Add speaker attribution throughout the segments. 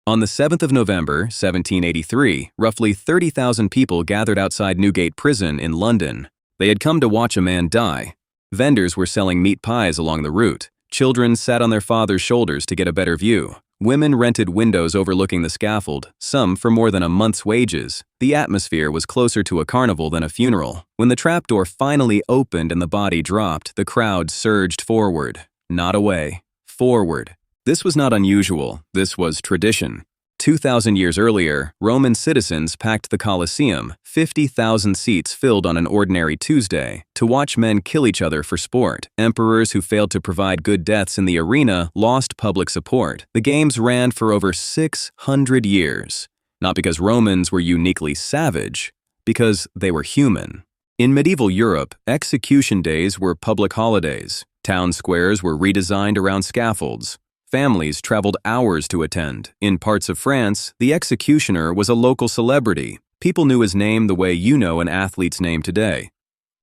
Speaker 1: On the 7th of November, 1783, roughly 30,000 people gathered outside Newgate Prison in London. They had come to watch a man die. Vendors were selling meat pies along the route. Children sat on their fathers' shoulders to get a better view. Women rented windows overlooking the scaffold, some for more than a month's wages. The atmosphere was closer to a carnival than a funeral. When the trapdoor finally opened and the body dropped, the crowd surged forward. Not away. Forward. This was not unusual. This was tradition. 2,000 years earlier, Roman citizens packed the Colosseum, 50,000 seats filled on an ordinary Tuesday, to watch men kill each other for sport. Emperors who failed to provide good deaths in the arena lost public support. The games ran for over 600 years, not because Romans were uniquely savage, because they were human. In medieval Europe, execution days were public holidays. Town squares were redesigned around scaffolds. Families traveled hours to attend. In parts of France, the executioner was a local celebrity. People knew his name the way you know an athlete's name today.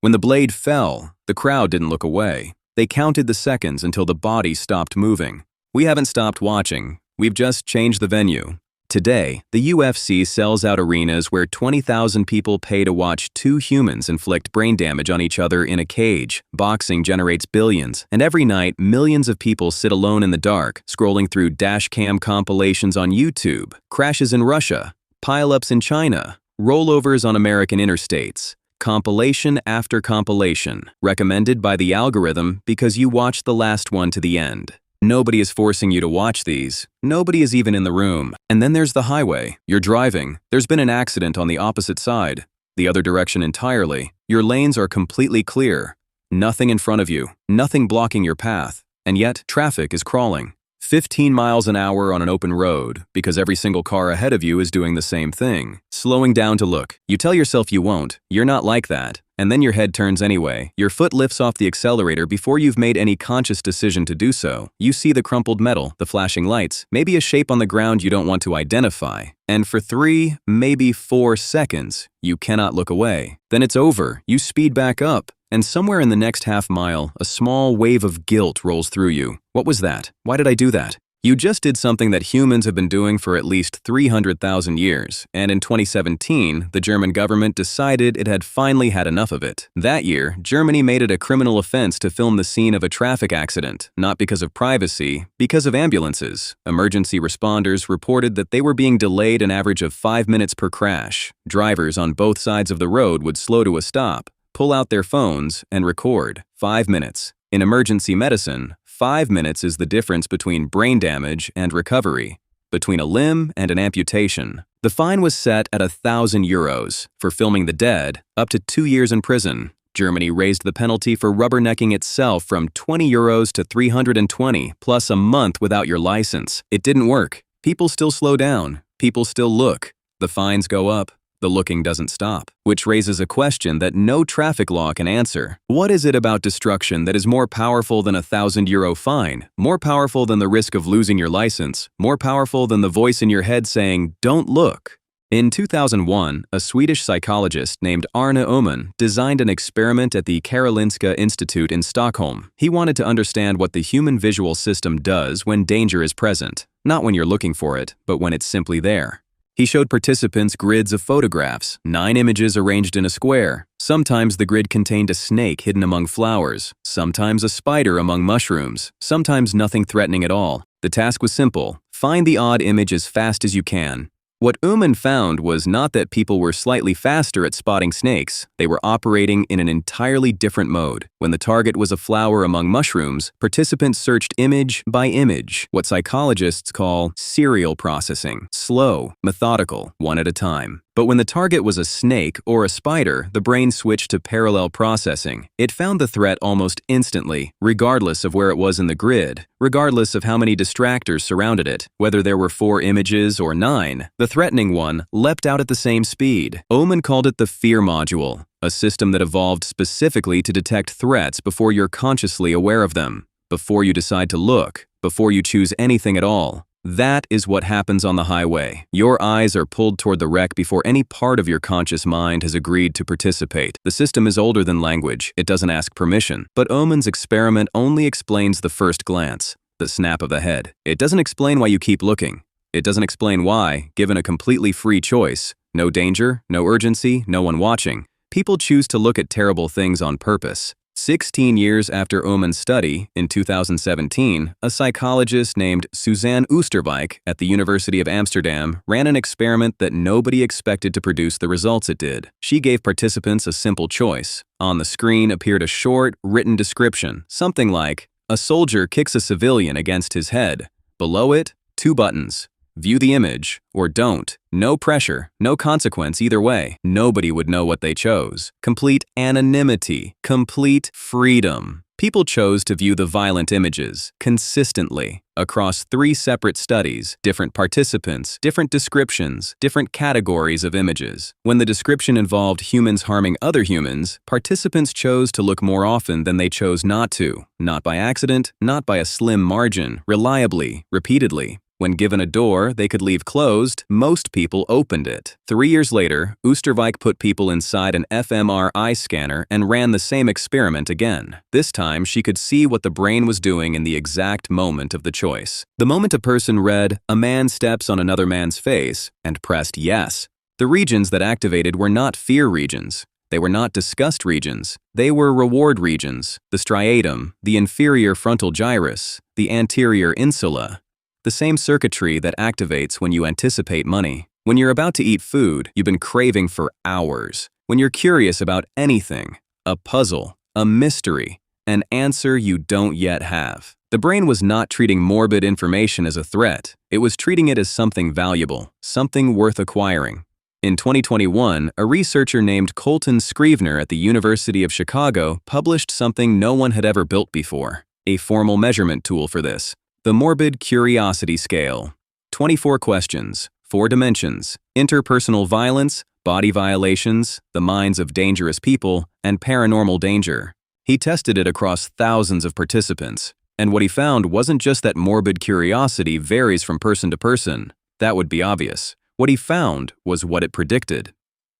Speaker 1: When the blade fell, the crowd didn't look away. They counted the seconds until the body stopped moving. We haven't stopped watching. We've just changed the venue. Today, the UFC sells out arenas where 20,000 people pay to watch two humans inflict brain damage on each other in a cage. Boxing generates billions, and every night, millions of people sit alone in the dark, scrolling through dashcam compilations on YouTube, crashes in Russia, pileups in China, rollovers on American interstates. Compilation after compilation, recommended by the algorithm because you watched the last one to the end. Nobody is forcing you to watch these. Nobody is even in the room. And then there's the highway. You're driving. There's been an accident on the opposite side. The other direction entirely. Your lanes are completely clear. Nothing in front of you. Nothing blocking your path. And yet, traffic is crawling. 15 miles an hour on an open road, because every single car ahead of you is doing the same thing. Slowing down to look. You tell yourself you won't. You're not like that. And then your head turns anyway. Your foot lifts off the accelerator before you've made any conscious decision to do so. You see the crumpled metal, the flashing lights, maybe a shape on the ground you don't want to identify. And for 3, maybe 4 seconds, you cannot look away. Then it's over. You speed back up. And somewhere in the next half mile, a small wave of guilt rolls through you. What was that? Why did I do that? You just did something that humans have been doing for at least 300,000 years, and in 2017, the German government decided it had finally had enough of it. That year, Germany made it a criminal offense to film the scene of a traffic accident, not because of privacy, because of ambulances. Emergency responders reported that they were being delayed an average of 5 minutes per crash. Drivers on both sides of the road would slow to a stop, pull out their phones, and record. 5 minutes. In emergency medicine, 5 minutes is the difference between brain damage and recovery, between a limb and an amputation. The fine was set at €1,000 for filming the dead, up to 2 years in prison. Germany raised the penalty for rubbernecking itself from €20 to $320, plus a month without your license. It didn't work. People still slow down. People still look. The fines go up. The looking doesn't stop, which raises a question that no traffic law can answer. What is it about destruction that is more powerful than a €1,000 fine, more powerful than the risk of losing your license, more powerful than the voice in your head saying, "Don't look"? In 2001, a Swedish psychologist named Arne Öhman designed an experiment at the Karolinska Institute in Stockholm. He wanted to understand what the human visual system does when danger is present, not when you're looking for it, but when it's simply there. He showed participants grids of photographs, 9 images arranged in a square. Sometimes the grid contained a snake hidden among flowers, sometimes a spider among mushrooms, sometimes nothing threatening at all. The task was simple: find the odd image as fast as you can. What Öhman found was not that people were slightly faster at spotting snakes. They were operating in an entirely different mode. When the target was a flower among mushrooms, participants searched image by image, what psychologists call serial processing, slow, methodical, one at a time. But when the target was a snake or a spider, the brain switched to parallel processing. It found the threat almost instantly, regardless of where it was in the grid, regardless of how many distractors surrounded it, whether there were 4 images or 9. The threatening one leapt out at the same speed. Öhman called it the fear module, a system that evolved specifically to detect threats before you're consciously aware of them, before you decide to look, before you choose anything at all. That is what happens on the highway. Your eyes are pulled toward the wreck before any part of your conscious mind has agreed to participate. The system is older than language. It doesn't ask permission. But Öhman's experiment only explains the first glance, the snap of the head. It doesn't explain why you keep looking. It doesn't explain why, given a completely free choice. No danger, no urgency, no one watching. People choose to look at terrible things on purpose. 16 years after Öhman's study, in 2017, a psychologist named Suzanne Oosterwijk at the University of Amsterdam ran an experiment that nobody expected to produce the results it did. She gave participants a simple choice. On the screen appeared a short, written description, something like, "A soldier kicks a civilian against his head. Below it, 2 buttons. View the image, or don't. No pressure, no consequence either way. Nobody would know what they chose. Complete anonymity, complete freedom." People chose to view the violent images, consistently, across 3 separate studies, different participants, different descriptions, different categories of images. When the description involved humans harming other humans, participants chose to look more often than they chose not to. Not by accident, not by a slim margin, reliably, repeatedly. When given a door they could leave closed, most people opened it. 3 years later, Oosterwijk put people inside an fMRI scanner and ran the same experiment again. This time, she could see what the brain was doing in the exact moment of the choice. The moment a person read, "A man steps on another man's face," and pressed yes, the regions that activated were not fear regions. They were not disgust regions. They were reward regions, the striatum, the inferior frontal gyrus, the anterior insula. The same circuitry that activates when you anticipate money. When you're about to eat food you've been craving for hours. When you're curious about anything, a puzzle, a mystery, an answer you don't yet have. The brain was not treating morbid information as a threat. It was treating it as something valuable, something worth acquiring. In 2021, a researcher named Coltan Scrivner at the University of Chicago published something no one had ever built before, a formal measurement tool for this. The Morbid Curiosity Scale. 24 questions, 4 dimensions: interpersonal violence, body violations, the minds of dangerous people, and paranormal danger. He tested it across thousands of participants, and what he found wasn't just that morbid curiosity varies from person to person. That would be obvious. What he found was what it predicted.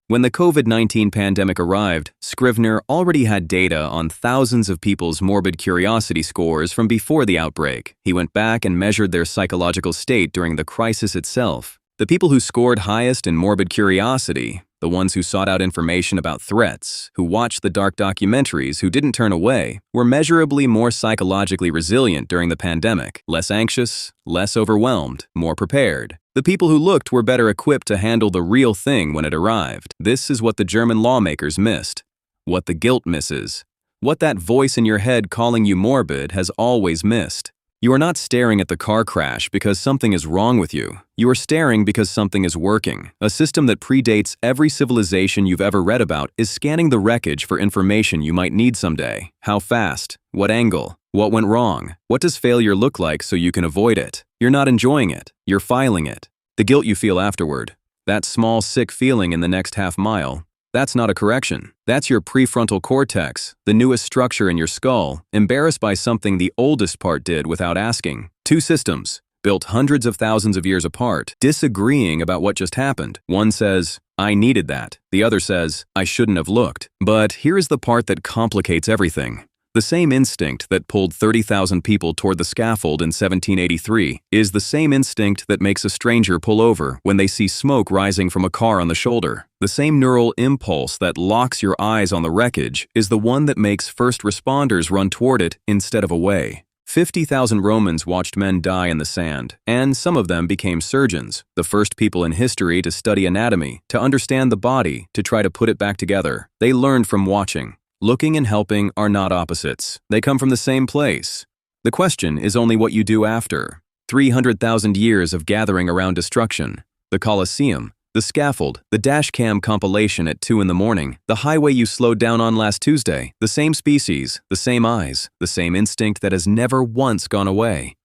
Speaker 1: When the COVID-19 pandemic arrived, Scrivner already had data on thousands of people's morbid curiosity scores from before the outbreak. He went back and measured their psychological state during the crisis itself. The people who scored highest in morbid curiosity, the ones who sought out information about threats, who watched the dark documentaries, who didn't turn away, were measurably more psychologically resilient during the pandemic, less anxious, less overwhelmed, more prepared. The people who looked were better equipped to handle the real thing when it arrived. This is what the German lawmakers missed, what the guilt misses, what that voice in your head calling you morbid has always missed. You are not staring at the car crash because something is wrong with you. You are staring because something is working. A system that predates every civilization you've ever read about is scanning the wreckage for information you might need someday. How fast? What angle? What went wrong? What does failure look like so you can avoid it? You're not enjoying it. You're filing it. The guilt you feel afterward, that small sick feeling in the next half mile, that's not a correction. That's your prefrontal cortex, the newest structure in your skull, embarrassed by something the oldest part did without asking. 2 systems, built hundreds of thousands of years apart, disagreeing about what just happened. One says, "I needed that." The other says, "I shouldn't have looked." But here is the part that complicates everything. The same instinct that pulled 30,000 people toward the scaffold in 1783 is the same instinct that makes a stranger pull over when they see smoke rising from a car on the shoulder. The same neural impulse that locks your eyes on the wreckage is the one that makes first responders run toward it instead of away. 50,000 Romans watched men die in the sand, and some of them became surgeons, the first people in history to study anatomy, to understand the body, to try to put it back together. They learned from watching. Looking and helping are not opposites. They come from the same place. The question is only what you do after. 300,000 years of gathering around destruction. The Colosseum, the scaffold, the dashcam compilation at 2 in the morning, the highway you slowed down on last Tuesday, the same species, the same eyes, the same instinct that has never once gone away.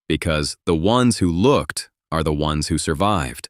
Speaker 1: Because the ones who looked are the ones who survived.